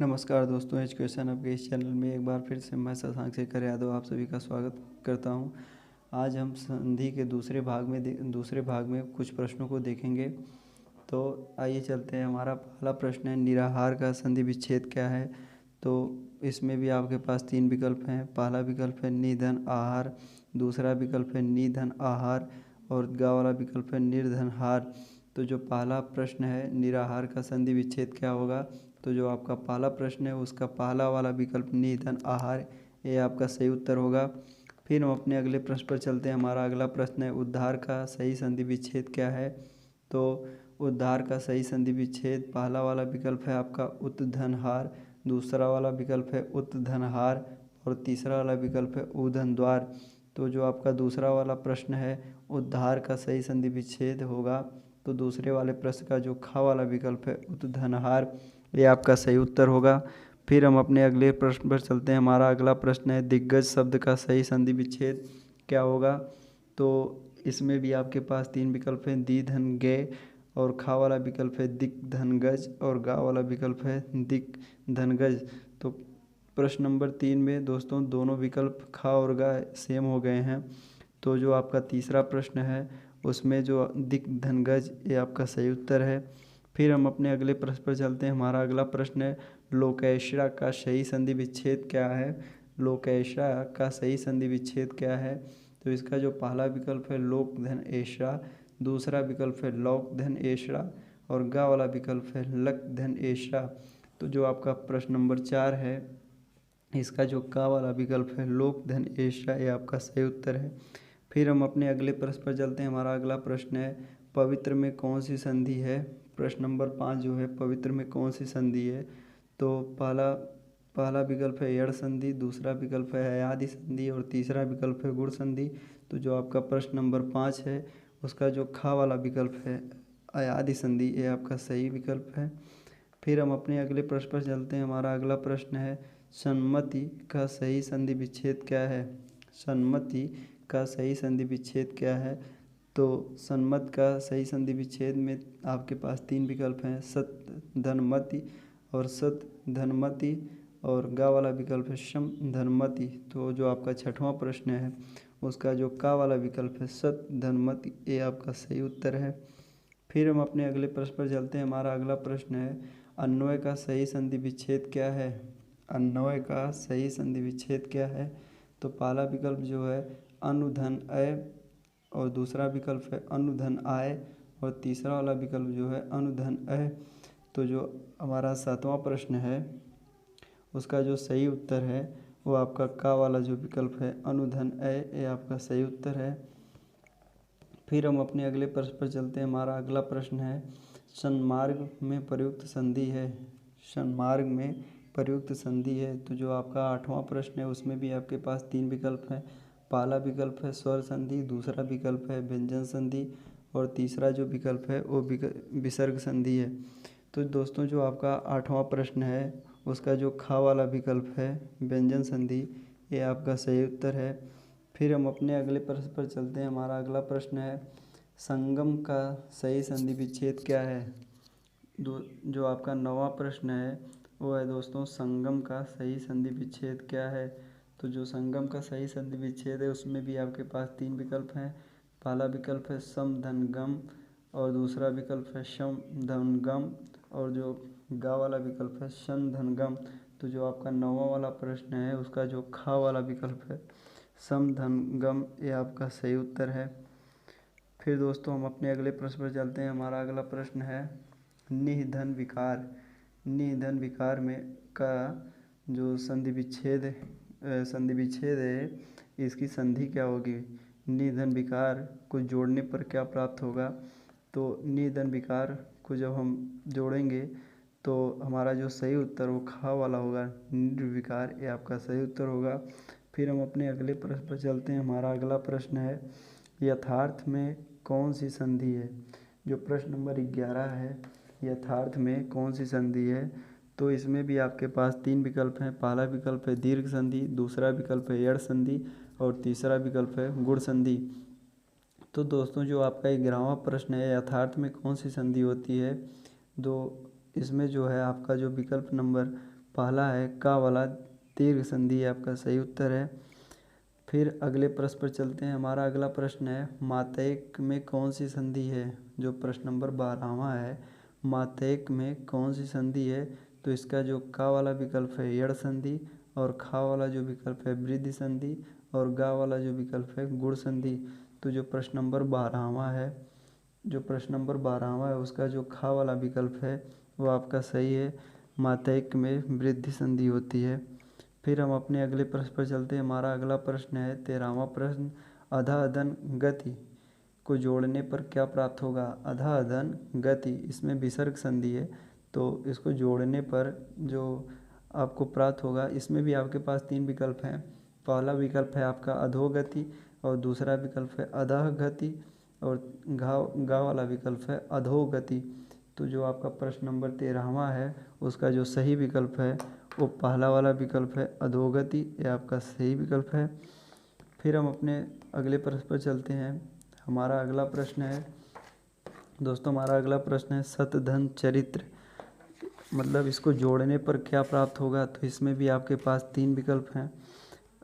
नमस्कार दोस्तों, एजुकेशन आपके इस चैनल में एक बार फिर से मैं शशांक शेखर यादव आप सभी का स्वागत करता हूं। आज हम संधि के दूसरे भाग में कुछ प्रश्नों को देखेंगे। तो आइए चलते हैं। हमारा पहला प्रश्न है, निराहार का संधि विच्छेद क्या है। तो इसमें भी आपके पास 3 विकल्प हैं। पहला विकल्प है निधन आहार, दूसरा विकल्प है निधन आहार और गा वाला विकल्प है निर्धन हार। तो जो पहला प्रश्न है, निराहार का संधि विच्छेद क्या होगा, तो जो आपका पहला प्रश्न है उसका पहला वाला विकल्प निधन आहार, ये आपका सही उत्तर होगा। फिर हम अपने अगले प्रश्न पर चलते हैं। हमारा अगला प्रश्न है, उद्धार का सही संधि विच्छेद क्या है। तो उद्धार का सही संधि विच्छेद पहला वाला विकल्प है आपका उत्धनहार, दूसरा वाला विकल्प है उत्धनहार और तीसरा वाला विकल्प है ऊधन द्वार। तो जो आपका दूसरा वाला प्रश्न है, उद्धार का सही संधि विच्छेद होगा, तो दूसरे वाले प्रश्न का जो खा वाला विकल्प है उत्धनहार, ये आपका सही उत्तर होगा। फिर हम अपने अगले प्रश्न पर चलते हैं। हमारा अगला प्रश्न है, दिग्गज शब्द का सही संधि विच्छेद क्या होगा। तो इसमें भी आपके पास 3 विकल्प हैं, दी धन गे और खा वाला विकल्प है दिक धनगज और गा वाला विकल्प है दिक धनगज। तो प्रश्न नंबर 3 में दोस्तों दोनों विकल्प खा और गा सेम हो गए हैं। तो जो आपका तीसरा प्रश्न है उसमें जो दिक धनगज, ये आपका सही उत्तर है। फिर हम अपने अगले प्रश्न पर चलते हैं। हमारा अगला प्रश्न है, लोकेशरा का सही संधि विच्छेद क्या है। लोकेशरा का सही संधि विच्छेद क्या है। तो इसका जो पहला विकल्प है लोक धन एशरा, दूसरा विकल्प है लौक धन एशरा और गा वाला विकल्प है लक धन एशरा। तो जो आपका प्रश्न नंबर 4 है, इसका जो का वाला विकल्प है लोक धन एशरा, ये आपका सही उत्तर है। फिर हम अपने अगले प्रश्न पर चलते हैं। हमारा अगला प्रश्न है, पवित्र में कौन सी संधि है। प्रश्न नंबर 5 जो है, पवित्र में कौन सी संधि है। तो पहला विकल्प है यड़ संधि, दूसरा विकल्प है अयादि संधि और तीसरा विकल्प है गुण संधि। तो जो आपका प्रश्न नंबर 5 है उसका जो खा वाला विकल्प है अयादि संधि, ये आपका सही विकल्प है। फिर हम अपने अगले प्रश्न पर चलते हैं। हमारा अगला प्रश्न है, सन्मति का सही संधि विच्छेद क्या है। सन्मति का सही संधि विच्छेद क्या है। तो सन्मत का सही संधि विच्छेद में आपके पास 3 विकल्प हैं, सत धनमति और सत धनमति और गा वाला विकल्प है शम धनमति। तो जो आपका छठवां प्रश्न है उसका जो का वाला विकल्प है सत धनमति, ये आपका सही उत्तर है। फिर हम अपने अगले प्रश्न पर चलते हैं। हमारा अगला प्रश्न है, अन्वय का सही संधि विच्छेद क्या है। अन्वय का सही संधि विच्छेद क्या है। तो पहला विकल्प जो है अनुधन अय और दूसरा विकल्प है अनुधन आय और तीसरा वाला विकल्प जो है अनुधन अय। तो जो हमारा 7वां प्रश्न है उसका जो सही उत्तर है वो आपका का वाला जो विकल्प है अनुधन अय, ये आपका सही उत्तर है। फिर हम अपने अगले प्रश्न पर चलते हैं। हमारा अगला प्रश्न है, सन्मार्ग में प्रयुक्त संधि है। सन्मार्ग में प्रयुक्त संधि है। तो जो आपका 8वां प्रश्न है उसमें भी आपके पास 3 विकल्प हैं। पहला विकल्प है स्वर संधि, दूसरा विकल्प है व्यंजन संधि और तीसरा जो विकल्प है वो विसर्ग संधि है। तो दोस्तों जो आपका 8वां प्रश्न है उसका जो खा वाला विकल्प है व्यंजन संधि, ये आपका सही उत्तर है। फिर हम अपने अगले प्रश्न पर चलते हैं। हमारा अगला प्रश्न है, संगम का सही संधि विच्छेद क्या है। जो आपका 9वां प्रश्न है वो है दोस्तों, संगम का सही संधि विच्छेद क्या है। तो जो संगम का सही संधि विच्छेद है उसमें भी आपके पास 3 विकल्प हैं। पहला विकल्प है सम धन गम और दूसरा विकल्प है शम धन गम और जो गा वाला विकल्प है शन धन गम। तो जो आपका 9वां वाला प्रश्न है उसका जो खा वाला विकल्प है सम धन गम, ये आपका सही उत्तर है। फिर दोस्तों हम अपने अगले प्रश्न पर चलते हैं। हमारा अगला प्रश्न है, निधन विकार। निधन विकार में का जो संधि विच्छेद है इसकी संधि क्या होगी। निधन विकार को जोड़ने पर क्या प्राप्त होगा। तो निधन विकार को जब हम जोड़ेंगे तो हमारा जो सही उत्तर वो खा वाला होगा निर्विकार, ये आपका सही उत्तर होगा। फिर हम अपने अगले प्रश्न पर चलते हैं। हमारा अगला प्रश्न है, यथार्थ में कौन सी संधि है। जो प्रश्न नंबर 11 है, यथार्थ में कौन सी संधि है। तो इसमें भी आपके पास 3 विकल्प हैं। पहला विकल्प है दीर्घ संधि, दूसरा विकल्प है यड़ संधि और तीसरा विकल्प है गुण संधि। तो दोस्तों जो आपका 11वां प्रश्न है, यथार्थ में कौन सी संधि होती है। तो इसमें जो है आपका जो विकल्प नंबर पहला है का वाला दीर्घ संधि, ये आपका सही उत्तर है। फिर अगले प्रश्न पर चलते हैं। हमारा अगला प्रश्न है मात्रक में कौन सी संधि है, जो प्रश्न नंबर 12वां है। मात्रक में कौन सी संधि है, तो इसका जो का वाला विकल्प है यड़ संधि, और खा वाला जो विकल्प है वृद्धि संधि, और गा वाला जो विकल्प है गुण संधि। तो जो प्रश्न नंबर 12वां है, जो प्रश्न नंबर 12वां है उसका जो खा वाला विकल्प है वो आपका सही है। मात्रक में वृद्धि संधि होती है। फिर हम अपने अगले प्रश्न पर चलते हैं। हमारा अगला प्रश्न है 13वां प्रश्न, अधा अधन गति को जोड़ने पर क्या प्राप्त होगा। अधा अधन गति, इसमें विसर्ग संधि है, तो इसको जोड़ने पर जो आपको प्राप्त होगा, इसमें भी आपके पास 3 विकल्प हैं। पहला विकल्प है आपका अधोगति, और दूसरा विकल्प है अधः गति, और गा वाला विकल्प है अधोगति। तो जो आपका प्रश्न नंबर 13वां है उसका जो सही विकल्प है वो पहला वाला विकल्प है अधोगति, ये आपका सही विकल्प है। फिर हम अपने अगले प्रश्न पर चलते हैं। हमारा अगला प्रश्न है दोस्तों, हमारा अगला प्रश्न है सत धन चरित्र, मतलब इसको जोड़ने पर क्या प्राप्त होगा। तो इसमें भी आपके पास 3 विकल्प हैं।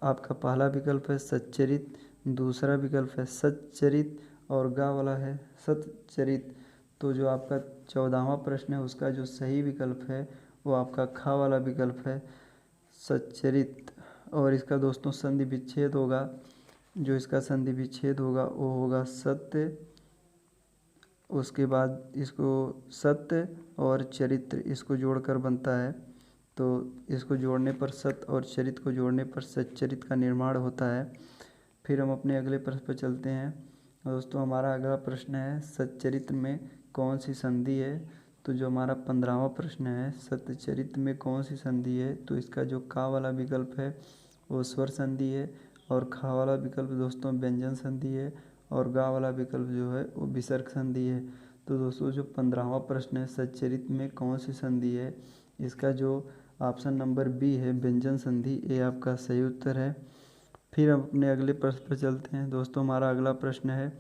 आपका पहला विकल्प है सच्चरित, दूसरा विकल्प है सच्चरित, और गा वाला है सतचरित। तो जो आपका 14वां प्रश्न है उसका जो सही विकल्प है वो आपका खा वाला विकल्प है सच्चरित। और इसका दोस्तों संधि विच्छेद होगा, जो इसका संधि विच्छेद होगा वो होगा सत्य, उसके बाद इसको सत्य और चरित्र इसको जोड़कर बनता है। तो इसको जोड़ने पर सत्य और चरित्र को जोड़ने पर सच्चरित का निर्माण होता है। फिर हम अपने अगले प्रश्न पर चलते हैं। दोस्तों हमारा अगला प्रश्न है सच्चरित्र में कौन सी संधि है। तो जो हमारा 15वां प्रश्न है सत्यचरित्र में कौन सी संधि है, तो इसका जो का वाला विकल्प है वो स्वर संधि है, और खा वाला विकल्प दोस्तों व्यंजन संधि है, और गा वाला विकल्प जो है वो विसर्ग संधि है। तो दोस्तों जो 15वां प्रश्न है सच्चरित्र में कौन सी संधि है, इसका जो ऑप्शन नंबर बी है व्यंजन संधि, ये आपका सही उत्तर है। फिर हम अपने अगले प्रश्न पर चलते हैं। दोस्तों हमारा अगला प्रश्न है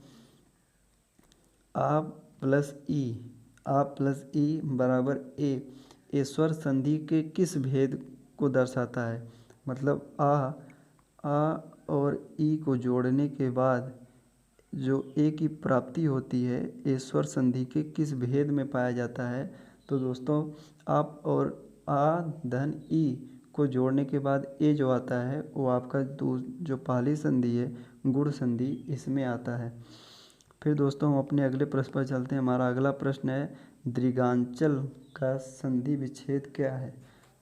आ प्लस ई बराबर ए स्वर संधि के किस भेद को दर्शाता है। मतलब आ और ई को जोड़ने के बाद जो ए की प्राप्ति होती है ए स्वर संधि के किस भेद में पाया जाता है। तो दोस्तों आप और आ धन ई को जोड़ने के बाद ए जो आता है वो आपका जो पहली संधि है गुण संधि, इसमें आता है। फिर दोस्तों हम अपने अगले प्रश्न पर चलते हैं। हमारा अगला प्रश्न है दृगांचल का संधि विच्छेद क्या है।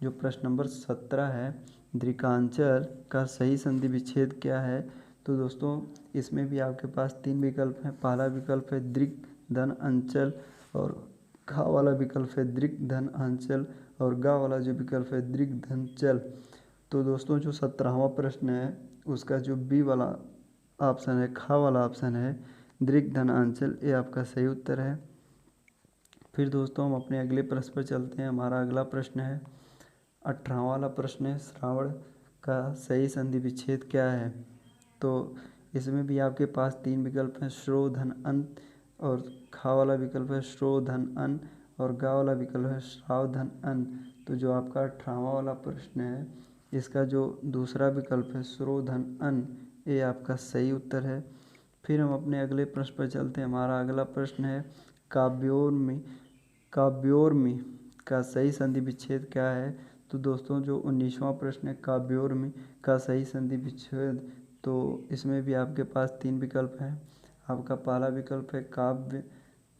जो प्रश्न नंबर 17 है दृगांचल का सही संधि विच्छेद क्या है। तो दोस्तों इसमें भी आपके पास 3 विकल्प हैं। पहला विकल्प है दृग धन अंचल, और खा वाला विकल्प है दृग धन अंचल, और गा वाला जो विकल्प है दृग धन चल। तो दोस्तों जो 17वां प्रश्न है उसका जो बी वाला ऑप्शन है खा वाला ऑप्शन है दृग धन अंचल, ये आपका सही उत्तर है। फिर दोस्तों हम अपने अगले प्रश्न पर चलते हैं। हमारा अगला प्रश्न है 18वां वाला प्रश्न है श्रावण का सही संधि विच्छेद क्या है। तो इसमें भी आपके पास 3 विकल्प हैं श्रो धन अन, और खा वाला विकल्प है श्रो धन अन, और गा वाला विकल्प है श्राव धन अन। तो जो आपका 18वां वाला प्रश्न है इसका जो दूसरा विकल्प है श्रो धन अन, ये आपका सही उत्तर है। फिर हम अपने अगले प्रश्न पर चलते हैं। हमारा अगला प्रश्न है काव्योर्मी का सही संधि विच्छेद क्या है। तो दोस्तों जो 19वां प्रश्न है काव्योर्मी का सही संधि विच्छेद, तो इसमें भी आपके पास 3 विकल्प हैं। आपका पहला विकल्प है काव्य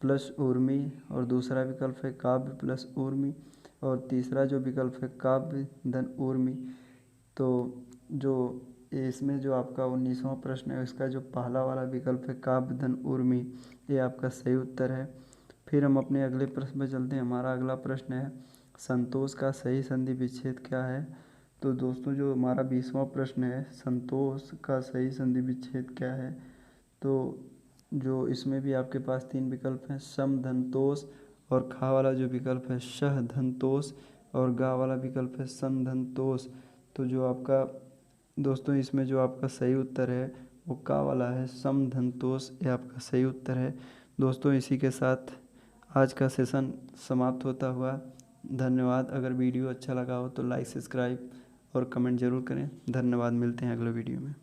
प्लस उर्मी, और दूसरा विकल्प है काव्य प्लस उर्मी, और तीसरा जो विकल्प है काव्य धन उर्मी। तो जो इसमें जो आपका 19वां प्रश्न है इसका जो पहला वाला विकल्प है काव्य धन उर्मी, ये आपका सही उत्तर है। फिर हम अपने अगले प्रश्न पर चलते हैं। हमारा अगला प्रश्न है संतोष का सही संधि विच्छेद क्या है। तो दोस्तों जो हमारा 20वां प्रश्न है संतोष का सही संधि विच्छेद क्या है। तो जो इसमें भी आपके पास 3 विकल्प हैं सम धनतोष, और खा वाला जो विकल्प है शह धनतोष, और गा वाला विकल्प है सन धनतोष। तो जो आपका दोस्तों इसमें जो आपका सही उत्तर है वो का वाला है सम धनतोष, ये आपका सही उत्तर है। दोस्तों इसी के साथ आज का सेशन समाप्त होता हुआ धन्यवाद। अगर वीडियो अच्छा लगा हो तो लाइक, सब्सक्राइब और कमेंट ज़रूर करें। धन्यवाद, मिलते हैं अगले वीडियो में।